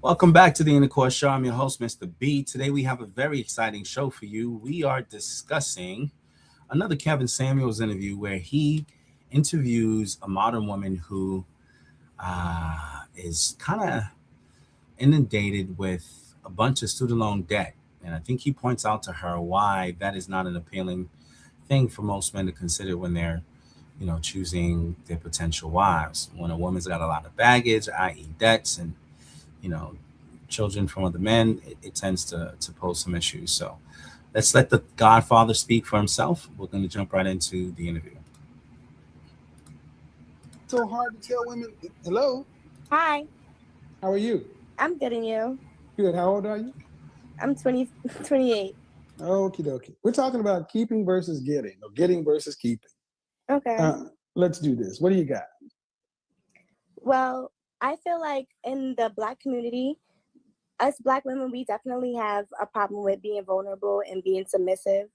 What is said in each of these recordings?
Welcome back to the Intercourse Show. I'm your host, Mr. B. Today we have a very exciting show for you. We are discussing another Kevin Samuels interview where he interviews a modern woman who is kind of inundated with a bunch of student loan debt. And I think he points out to her why that is not an appealing thing for most men to consider when they're, choosing their potential wives. When a woman's got a lot of baggage, i.e., debts and you know, children from other men, it tends to pose some issues. So let's let the Godfather speak for himself. We're going to jump right into the interview. So hard to tell women. Hello. Hi. How are you? I'm good, and you? Good. How old are you? I'm 28. Okie dokie. We're talking about keeping versus getting, or getting versus keeping. Okay. Let's do this. What do you got? Well, I feel like in the Black community, us Black women, we definitely have a problem with being vulnerable and being submissive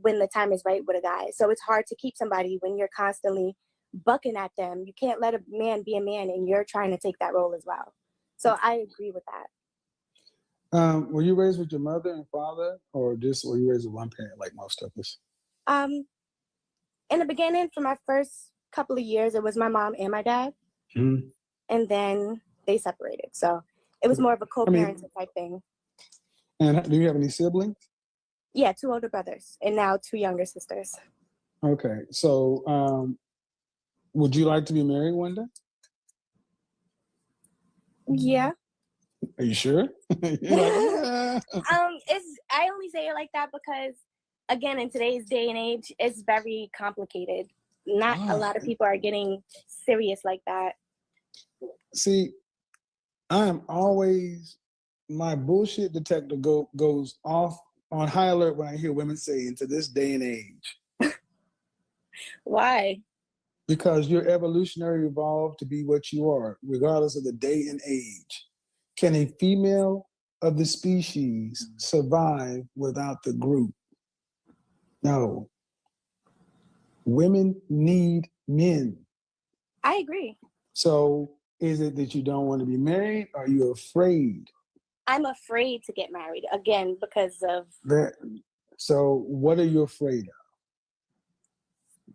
when the time is right with a guy. So it's hard to keep somebody when you're constantly bucking at them. You can't let a man be a man and you're trying to take that role as well. So I agree with that. Were you raised with your mother and father, or just were you raised with one parent like most of us? In the beginning, for my first couple of years, it was my mom and my dad. Mm-hmm. And then they separated. So it was more of a co-parenting type thing. And do you have any siblings? Yeah, 2 older brothers and now 2 younger sisters. Okay. So would you like to be married one day? Yeah. Are you sure? I only say it like that because, again, in today's day and age, it's very complicated. Not a lot of people are getting serious like that. See, I am always, my bullshit detector goes off on high alert when I hear women say into this day and age. Why? Because you're evolutionary evolved to be what you are, regardless of the day and age. Can a female of the species survive without the group? No. Women need men. I agree. So is it that you don't want to be married? Or are you afraid? I'm afraid to get married, again, because of that. So what are you afraid of?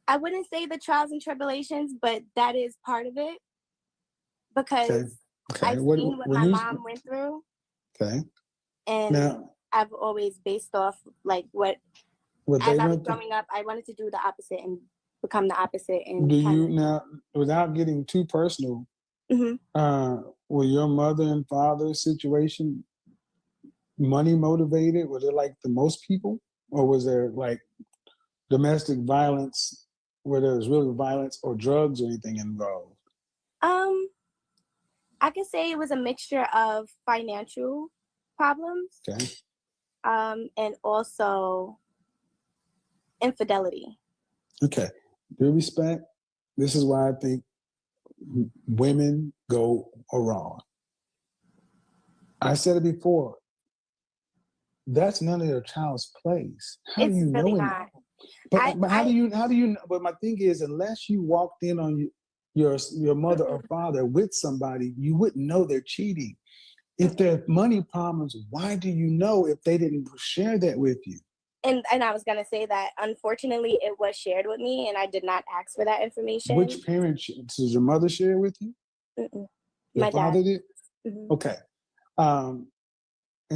I wouldn't say the trials and tribulations, but that is part of it. Because I've seen what my mom went through. Okay. And now, I've always based off like as I was growing up, I wanted to do the opposite and become the opposite. And do you now, without getting too personal, were your mother and father's situation money motivated? Was it like the most people, or was there like domestic violence where there was really violence or drugs or anything involved? I could say it was a mixture of financial problems. Okay. And also infidelity. Okay. Due respect, this is why I think women go wrong. I said it before. That's none of your child's place. How do you know it? But how do you? But my thing is, unless you walked in on your mother or father with somebody, you wouldn't know they're cheating. If there are money problems, why do you know if they didn't share that with you? And I was gonna say that unfortunately it was shared with me, and I did not ask for that information. Which parent does your mother share with you? Your father did. Okay. And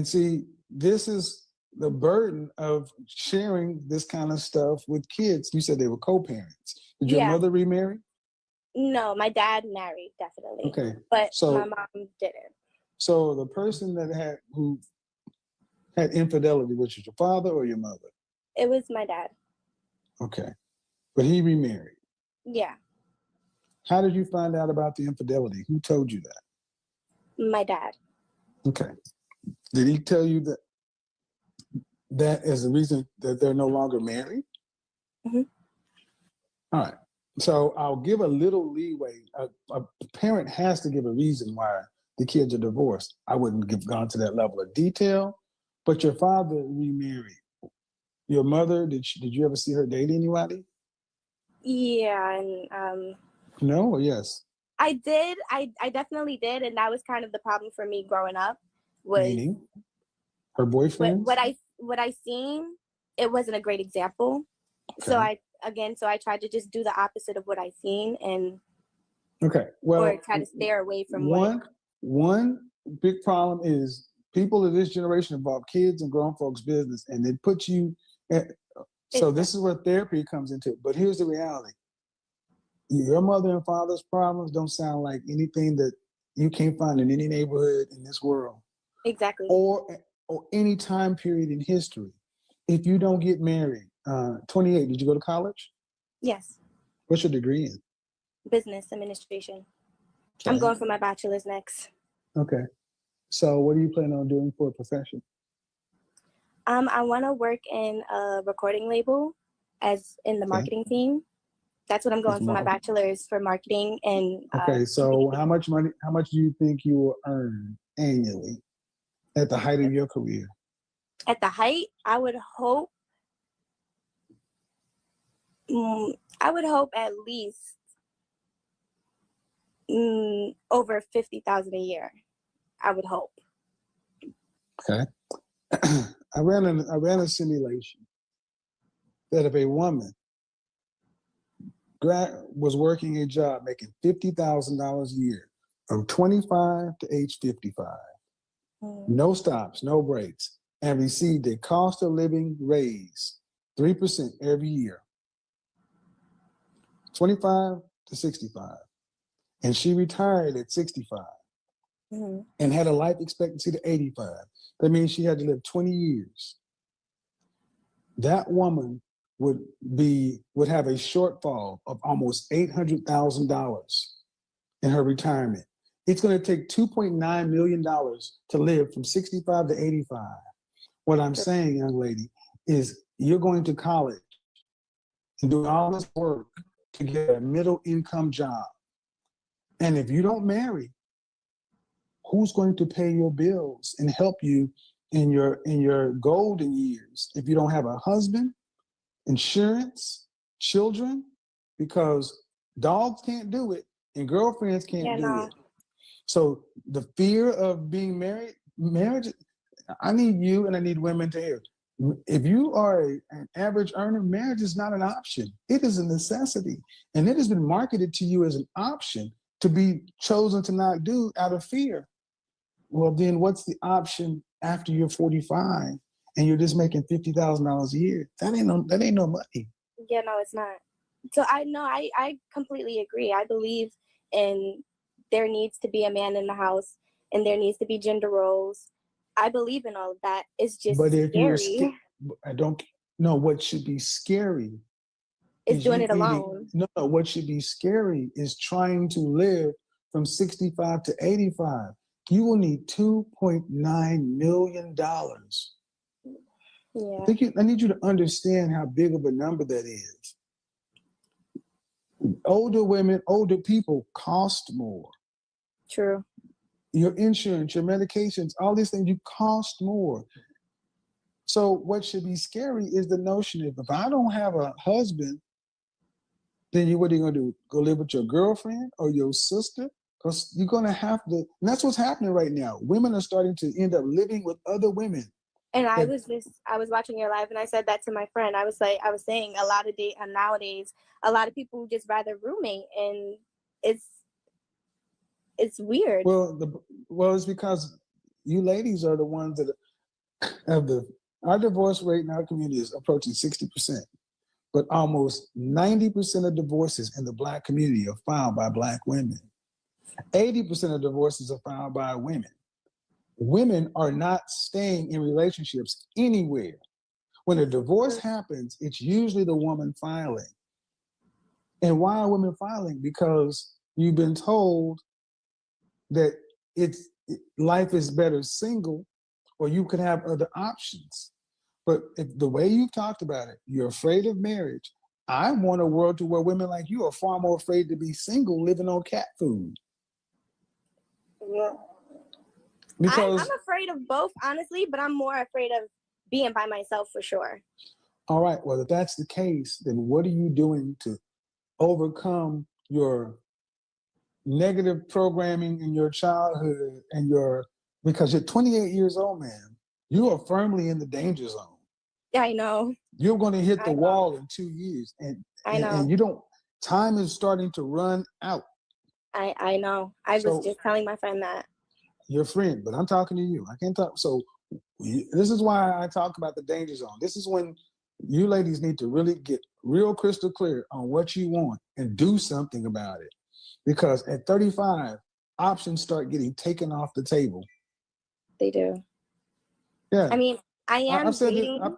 see, this is the burden of sharing this kind of stuff with kids. You said they were co-parents. Did your mother remarry? No, my dad married, definitely. Okay. But my mom didn't. So the person who had infidelity, was it your father or your mother? It was my dad. Okay. But he remarried? Yeah. How did you find out about the infidelity? Who told you that? My dad. Okay. Did he tell you that is the reason that they're no longer married? All right. So I'll give a little leeway. A parent has to give a reason why the kids are divorced. I wouldn't have gone to that level of detail, but your father remarried. Your mother, did you ever see her date anybody? Yeah, and no or yes? I did. I definitely did, and that was kind of the problem for me growing up. Was Meaning, her boyfriends? what I seen, it wasn't a great example. So Okay. I tried to just do the opposite of what I seen and Okay. or Well, try to stay away from what. one big problem is people of this generation involve kids and grown folks' business, and they put you. So this is where therapy comes into it. But here's the reality: your mother and father's problems don't sound like anything that you can't find in any neighborhood in this world, Exactly. or any time period in history. If you don't get married, 28, did you go to college? Yes. What's your degree in? Business administration. Okay. I'm going for my bachelor's next. Okay. So what are you planning on doing for a profession? I want to work in a recording label as in the marketing team. That's what I'm going for my bachelor's, for marketing and okay, so how much do you think you will earn annually at the height of your career? At the height, I would hope at least over 50,000 a year. I would hope. Okay. I ran a simulation that if a woman was working a job making $50,000 a year from 25 to age 55, no stops, no breaks, and received a cost of living raise 3% every year, 25 to 65, and she retired at 65 and had a life expectancy to 85. That means she had to live 20 years. That woman would have a shortfall of almost $800,000 in her retirement. It's going to take $2.9 million to live from 65 to 85. What I'm saying, young lady, is you're going to college and do all this work to get a middle income job. And if you don't marry, who's going to pay your bills and help you in your golden years if you don't have a husband, insurance, children? Because dogs can't do it and girlfriends can't do it. So the fear of being marriage, I need you and I need women to hear. If you are an average earner, marriage is not an option. It is a necessity. And it has been marketed to you as an option to be chosen to not do out of fear. Well, then what's the option after you're 45 and you're just making $50,000 a year? That ain't no money. Yeah, no, it's not. So I completely agree. I believe in there needs to be a man in the house and there needs to be gender roles. I believe in all of that. It's just scary. I don't know what should be scary. It's doing it alone. No, what should be scary is trying to live from 65 to 85. You will need $2.9 million. Yeah. I need you to understand how big of a number that is. Older women, older people cost more. True. Your insurance, your medications, all these things, you cost more. So what should be scary is the notion of if I don't have a husband, then what are you going to do? Go live with your girlfriend or your sister? Because you're going to have to, and that's what's happening right now. Women are starting to end up living with other women. And I was watching your live and I said that to my friend. I was saying a lot of nowadays, a lot of people just rather roommate, and it's weird. Well, it's because you ladies are the ones that have our divorce rate in our community is approaching 60%, but almost 90% of divorces in the Black community are filed by Black women. 80% of divorces are filed by women. Women are not staying in relationships anywhere. When a divorce happens, it's usually the woman filing. And why are women filing? Because you've been told that life is better single, or you could have other options. But if the way you've talked about it, you're afraid of marriage. I want a world to where women like you are far more afraid to be single, living on cat food. Yeah. Because I'm afraid of both, honestly, but I'm more afraid of being by myself for sure. All right, well, if that's the case, then what are you doing to overcome your negative programming in your childhood and because you're 28 years old, man, you are firmly in the danger zone. Yeah, I know. You're going to hit the I know. wall in 2 years, I know. and you don't. Time is starting to run out. I know. I So- was just telling my friend that. Your friend, but I'm talking to you. I can't talk. So this is why I talk about the danger zone. This is when you ladies need to really get real crystal clear on what you want and do something about it. Because at 35, options start getting taken off the table. They do. Yeah. I mean, I've said dating. this,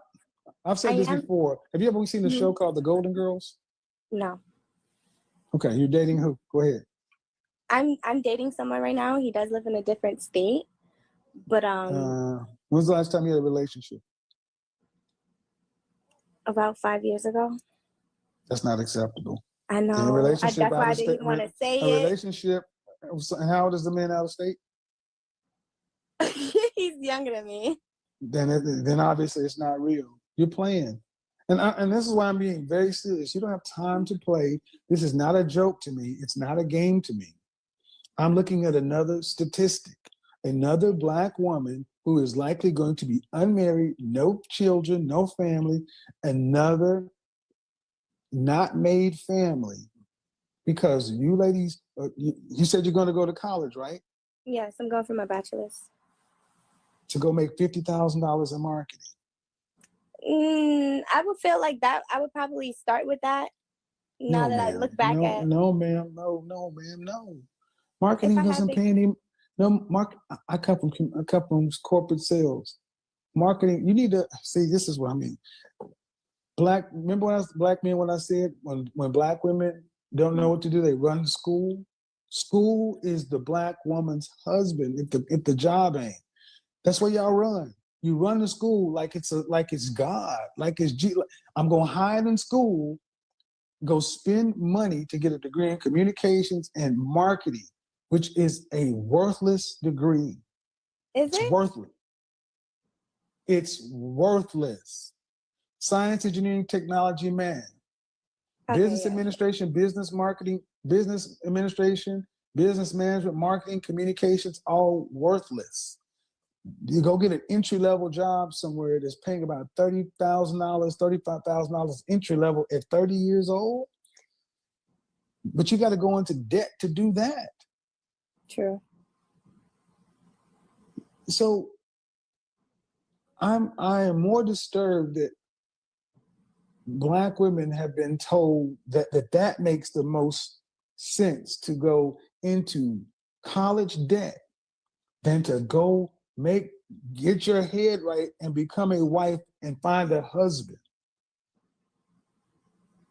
I've said this before. Have you ever seen the show called The Golden Girls? No. Okay, you're dating who? Go ahead. I'm dating someone right now. He does live in a different state. But When's the last time you had a relationship? about 5 years ago. That's not acceptable. I In a know. relationship That's out why I of didn't state, want to say a it. relationship. How old is the man out of state? He's younger than me. Then obviously it's not real. You're playing. And this is why I'm being very serious. You don't have time to play. This is not a joke to me. It's not a game to me. I'm looking at another statistic. Another Black woman who is likely going to be unmarried, no children, no family, another not made family. Because you ladies, you said you're going to go to college, right? Yes, I'm going for my bachelor's. To go make $50,000 in marketing. I would feel like that. I would probably start with that. Now that I look back at. No, ma'am. No. Marketing If I had doesn't to- pay any. No, I come from corporate sales. Marketing, you need to see. This is what I mean. Remember when I was Black men? When I said when Black women don't know what to do, they run to school. School is the Black woman's husband. If the job ain't, that's where y'all run. You run to school like it's God, like it's I'm gonna hide in school, go spend money to get a degree in communications and marketing, which is a worthless degree. Is It's it? worthless. It's worthless. Science, engineering, technology, math, Okay, business yeah. administration, business marketing, business administration, business management, marketing, communications, all worthless. You go get an entry-level job somewhere that's paying about $30,000, $35,000 entry level at 30 years old. But you got to go into debt to do that. True. So I am more disturbed that Black women have been told that makes the most sense to go into college debt than to go get your head right and become a wife and find a husband.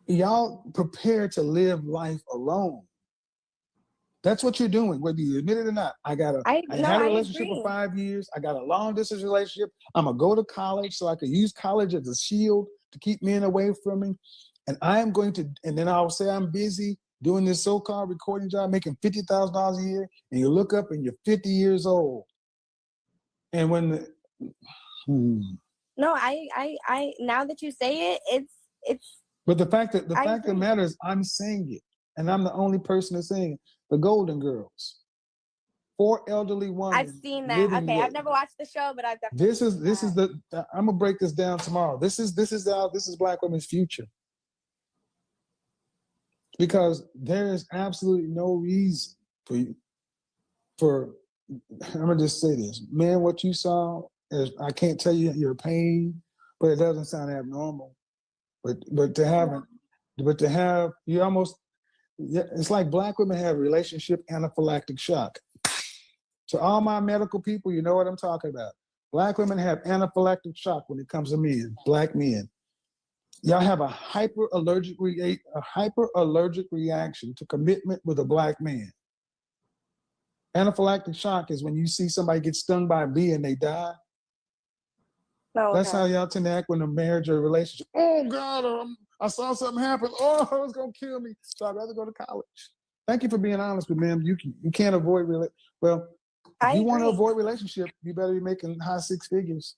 Y'all prepare to live life alone. That's what you're doing, whether you admit it or not. I had a relationship for 5 years. I got a long distance relationship. I'm gonna go to college so I could use college as a shield to keep men away from me. And then I'll say I'm busy doing this so-called recording job, making $50,000 a year, and you look up and you're 50 years old. And when No, I now that you say it, it's. But the fact that I of the agree. matter is, I'm saying it, and I'm the only person that's saying it. The Golden Girls, 4 elderly women. I've seen that. living Okay, with- I've never watched the show, but I've definitely. This is I'm gonna break this down tomorrow. This is Black women's future, because there is absolutely no reason for I'm gonna just say this, man. What you saw is, I can't tell you your pain, but it doesn't sound abnormal. But to have you almost, it's like Black women have relationship anaphylactic shock. To all my medical people, you know what I'm talking about. Black women have anaphylactic shock when it comes to men, Black men. Y'all have a hyper allergic reaction to commitment with a Black man. Anaphylactic shock is when you see somebody get stung by a bee and they die. No, That's okay. how y'all tend to act when a marriage or a relationship. Oh God, I saw something happen. Oh, it was gonna kill me. So I'd rather go to college. Thank you for being honest with me, ma'am. You can't avoid well. If you want to agree. avoid relationship, you better be making high 6 figures.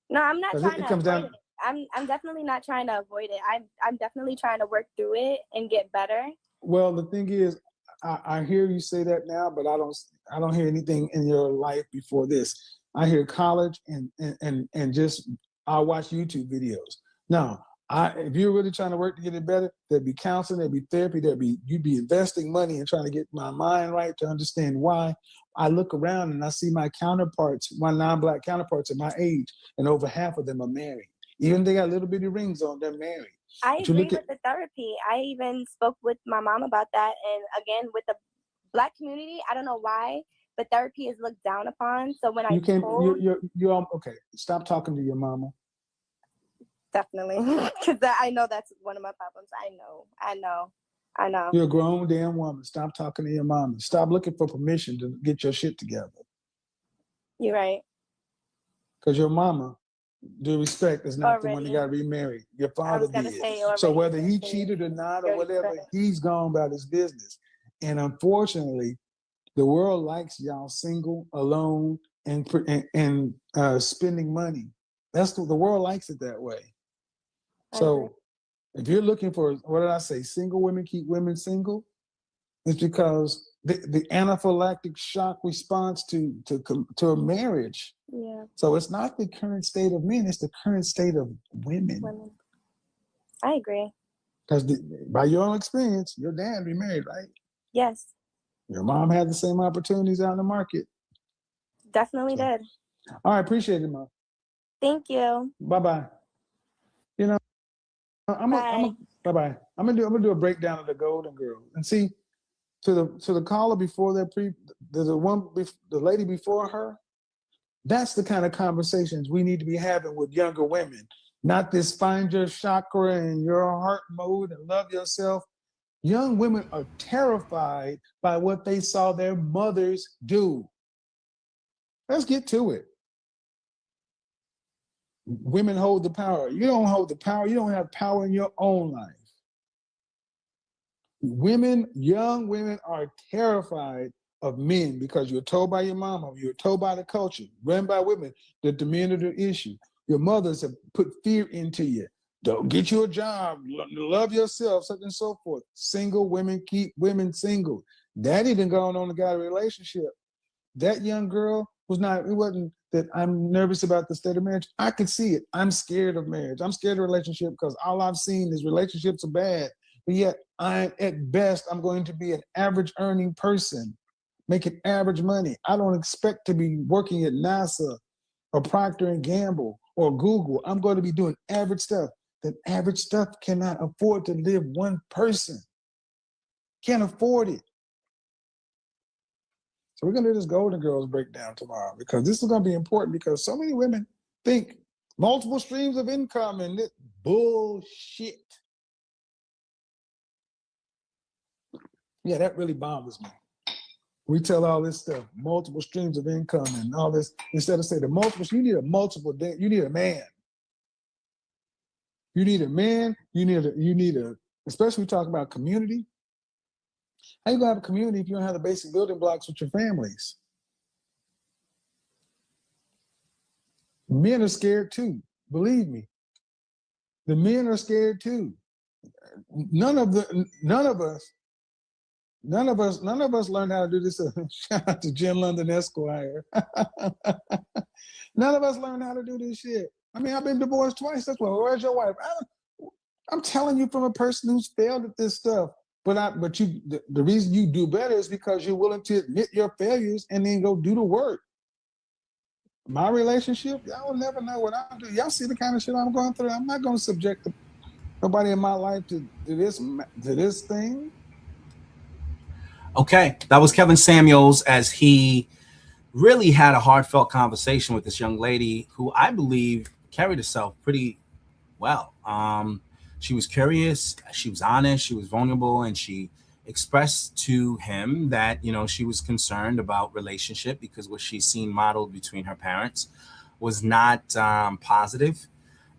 No, I'm not 'Cause trying it to comes avoid down- it. I'm definitely not trying to avoid it. I'm definitely trying to work through it and get better. Well, the thing is, I hear you say that now, but I don't hear anything in your life before this. I hear college and just I watch YouTube videos. Now, if you're really trying to work to get it better, there'd be counseling, there'd be therapy, you'd be investing money and trying to get my mind right to understand why. I look around and I see my counterparts, my non-Black counterparts at my age, and over half of them are married. Even they got little bitty rings on, they're married. I agree with the therapy. I even spoke with my mom about that. And again, with the Black community, I don't know why, but therapy is looked down upon. So when you're okay. Stop talking to your mama. Definitely, because I know that's one of my problems. I know. You're a grown damn woman. Stop talking to your mama. Stop looking for permission to get your shit together. You're right. Because your mama, due respect, is not the one that got remarried. Your father did. So whether he cheated or not or whatever, he's gone about his business. And unfortunately, the world likes y'all single, alone, and spending money. The world likes it that way. So if you're looking for, what did I say? Single women keep women single. It's because the anaphylactic shock response to a marriage. Yeah. So it's not the current state of men; it's the current state of women. I agree. Because by your own experience, your dad remarried, right? Yes. Your mom had the same opportunities out in the market. Definitely did. All right, appreciate it, Mom. Thank you. Bye-bye. You know, bye-bye. I'm gonna do a breakdown of the Golden Girls and see to the caller before the lady before her. That's the kind of conversations we need to be having with younger women, not this find your chakra and your heart mode and love yourself. Young women are terrified by what they saw their mothers do. Let's get to it. Women hold the power. You don't hold the power. You don't have power in your own life. Young women are terrified of men because you're told by your mama, you're told by the culture, run by women, that the men are the issue. Your mothers have put fear into you. Don't get you a job, love yourself, such and so forth. Single women keep women single. Daddy done gone on and got a relationship. That young girl it wasn't that I'm nervous about the state of marriage. I could see it. I'm scared of marriage. I'm scared of relationship because all I've seen is relationships are bad. But yet, at best, I'm going to be an average earning person, making average money. I don't expect to be working at NASA or Procter & Gamble or Google. I'm going to be doing average stuff. That average stuff cannot afford to live one person. Can't afford it. So we're going to do this Golden Girls breakdown tomorrow because this is going to be important because so many women think multiple streams of income and this bullshit. Yeah, that really bothers me. We tell all this stuff, multiple streams of income and all this, instead of saying you need a man. You need a man, especially we talk about community. How you gonna have a community if you don't have the basic building blocks with your families? Men are scared too, believe me. The men are scared too. None of us learned how to do this. Shout out to Jen London Esquire. None of us learned how to do this shit. I mean, I've been divorced twice. That's why. Where's your wife? I'm telling you from a person who's failed at this stuff. But the reason you do better is because you're willing to admit your failures and then go do the work. My relationship, y'all will never know what I do. Y'all see the kind of shit I'm going through. I'm not going to subject nobody in my life to this thing. Okay, that was Kevin Samuels as he really had a heartfelt conversation with this young lady who I believe carried herself pretty well. She was curious, she was honest, she was vulnerable, and she expressed to him that, she was concerned about relationship because what she's seen modeled between her parents was not positive.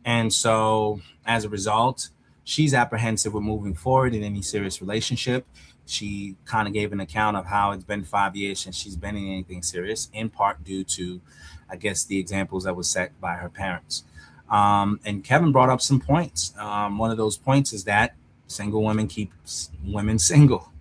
And so as a result, she's apprehensive with moving forward in any serious relationship. She kind of gave an account of how it's been 5 years since she's been in anything serious, in part due to, I guess, the examples that were set by her parents. And Kevin brought up some points. One of those points is that single women keep women single.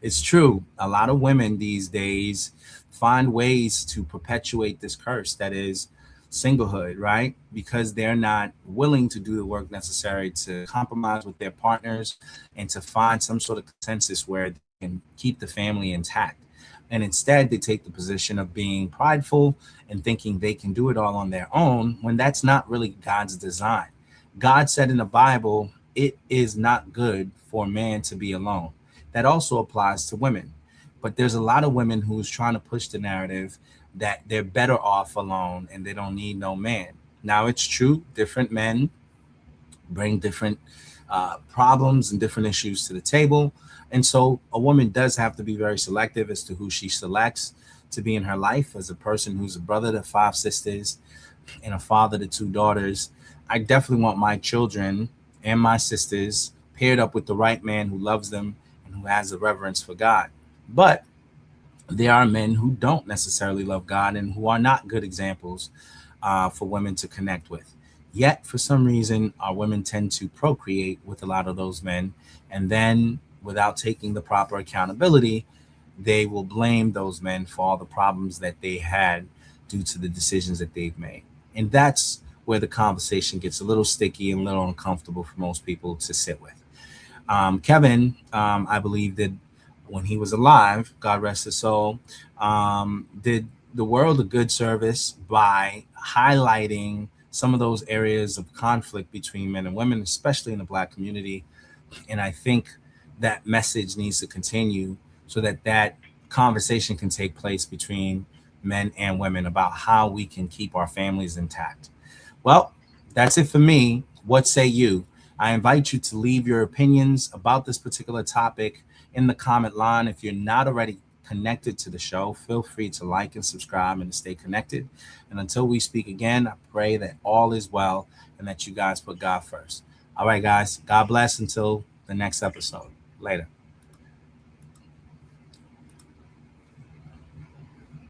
it's true. A lot of women these days find ways to perpetuate this curse that is singlehood, right? Because they're not willing to do the work necessary to compromise with their partners and to find some sort of consensus where they can keep the family intact. And instead, they take the position of being prideful and thinking they can do it all on their own when that's not really God's design. God said in the Bible, it is not good for man to be alone. That also applies to women. But there's a lot of women who's trying to push the narrative that they're better off alone and they don't need no man. Now, it's true, different men bring different problems and different issues to the table. And so a woman does have to be very selective as to who she selects to be in her life. As a person who's a brother to 5 sisters and a father to 2 daughters, I definitely want my children and my sisters paired up with the right man who loves them and who has a reverence for God. But there are men who don't necessarily love God and who are not good examples for women to connect with. Yet, for some reason, our women tend to procreate with a lot of those men. And then, without taking the proper accountability, they will blame those men for all the problems that they had due to the decisions that they've made. And that's where the conversation gets a little sticky and a little uncomfortable for most people to sit with. Kevin, I believe, did, when he was alive, God rest his soul, did the world a good service by highlighting some of those areas of conflict between men and women, especially in the Black community. And I think that message needs to continue so that that conversation can take place between men and women about how we can keep our families intact. Well, that's it for me. What say you? I invite you to leave your opinions about this particular topic in the comment line. If you're not already connected to the show, feel free to like and subscribe and to stay connected. And until we speak again, I pray that all is well and that you guys put God first. All right, guys. God bless until the next episode. Later.